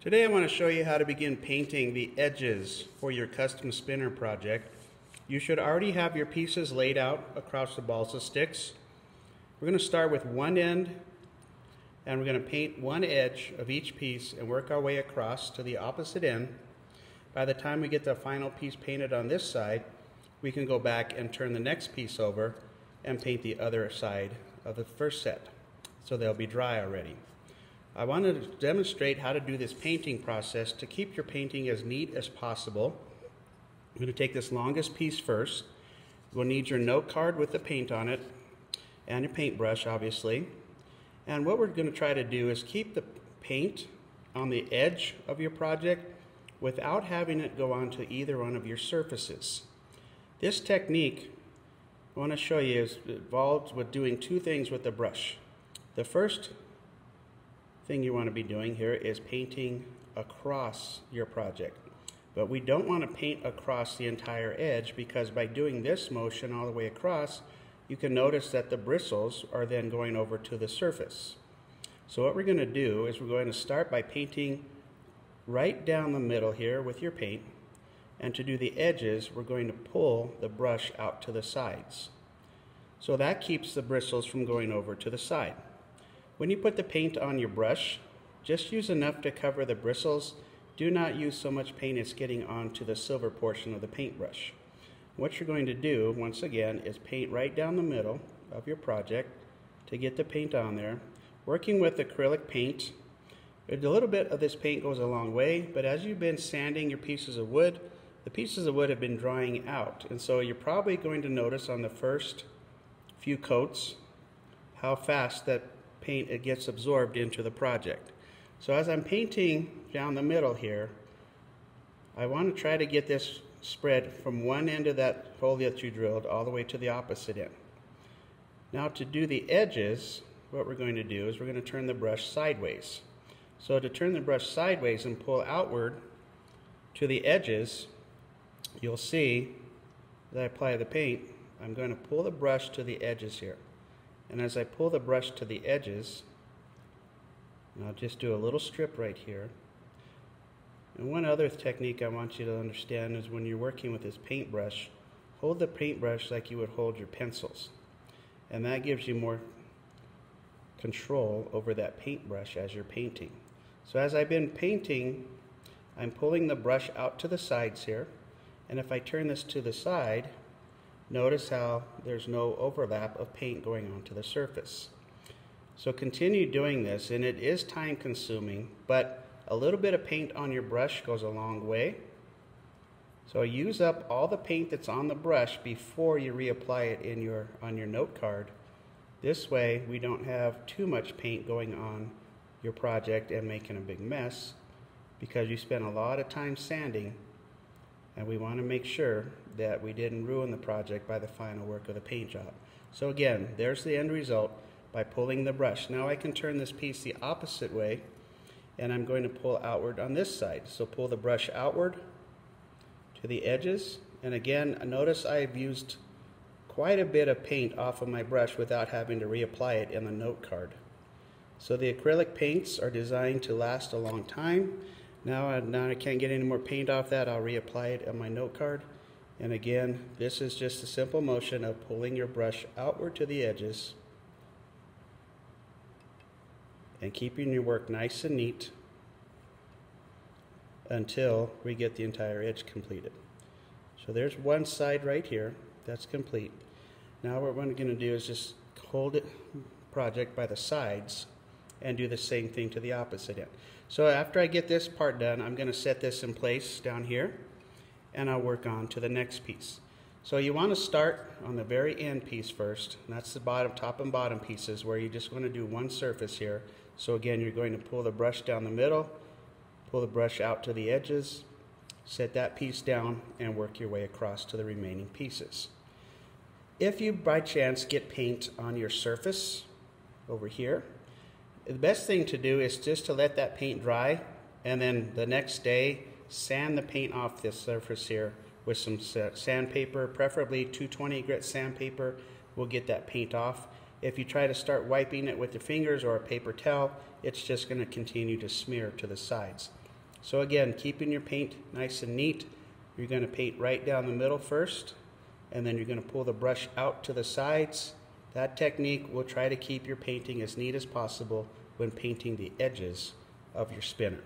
Today I want to show you how to begin painting the edges for your custom spinner project. You should already have your pieces laid out across the balsa sticks. We're going to start with one end and we're going to paint one edge of each piece and work our way across to the opposite end. By the time we get the final piece painted on this side, we can go back and turn the next piece over and paint the other side of the first set, so they'll be dry already. I wanted to demonstrate how to do this painting process to keep your painting as neat as possible. I'm going to take this longest piece first. We'll need your note card with the paint on it and your paintbrush, obviously. And what we're going to try to do is keep the paint on the edge of your project without having it go onto either one of your surfaces. This technique I want to show you is involved with doing two things with the brush. The first thing you want to be doing here is painting across your project. But we don't want to paint across the entire edge, because by doing this motion all the way across, you can notice that the bristles are then going over to the surface. So what we're going to do is we're going to start by painting right down the middle here with your paint, and to do the edges we're going to pull the brush out to the sides. So that keeps the bristles from going over to the side. When you put the paint on your brush, just use enough to cover the bristles. Do not use so much paint it's getting onto the silver portion of the paintbrush. What you're going to do, once again, is paint right down the middle of your project to get the paint on there. Working with acrylic paint, a little bit of this paint goes a long way, but as you've been sanding your pieces of wood, the pieces of wood have been drying out. And so you're probably going to notice on the first few coats how fast that paint it gets absorbed into the project. So as I'm painting down the middle here, I want to try to get this spread from one end of that hole that you drilled all the way to the opposite end. Now to do the edges, what we're going to do is we're going to turn the brush sideways. So to turn the brush sideways and pull outward to the edges, you'll see as I apply the paint, I'm going to pull the brush to the edges here. And as I pull the brush to the edges, and I'll just do a little strip right here. And one other technique I want you to understand is when you're working with this paintbrush, hold the paintbrush like you would hold your pencils. And that gives you more control over that paintbrush as you're painting. So as I've been painting, I'm pulling the brush out to the sides here. And if I turn this to the side, notice how there's no overlap of paint going onto the surface. So continue doing this, and it is time consuming, but a little bit of paint on your brush goes a long way. So use up all the paint that's on the brush before you reapply it on your note card. This way we don't have too much paint going on your project and making a big mess, because you spent a lot of time sanding, and we want to make sure that we didn't ruin the project by the final work of the paint job. So again, there's the end result by pulling the brush. Now I can turn this piece the opposite way, and I'm going to pull outward on this side. So pull the brush outward to the edges, and again, notice I've used quite a bit of paint off of my brush without having to reapply it in the note card. So the acrylic paints are designed to last a long time. Now I can't get any more paint off that, I'll reapply it on my note card. And again, this is just a simple motion of pulling your brush outward to the edges and keeping your work nice and neat until we get the entire edge completed. So there's one side right here, that's complete. Now what we're going to do is just hold it project by the sides and do the same thing to the opposite end. So after I get this part done, I'm going to set this in place down here, and I'll work on to the next piece. So you want to start on the very end piece first, and that's the bottom, top and bottom pieces, where you just want to do one surface here. So again, you're going to pull the brush down the middle, pull the brush out to the edges, set that piece down, and work your way across to the remaining pieces. If you by chance get paint on your surface over here, the best thing to do is just to let that paint dry, and then the next day sand the paint off this surface here with some sandpaper, preferably 220 grit sandpaper will get that paint off. If you try to start wiping it with your fingers or a paper towel, it's just going to continue to smear to the sides. So again, keeping your paint nice and neat, you're going to paint right down the middle first, and then you're going to pull the brush out to the sides. That technique will try to keep your painting as neat as possible when painting the edges of your spinner.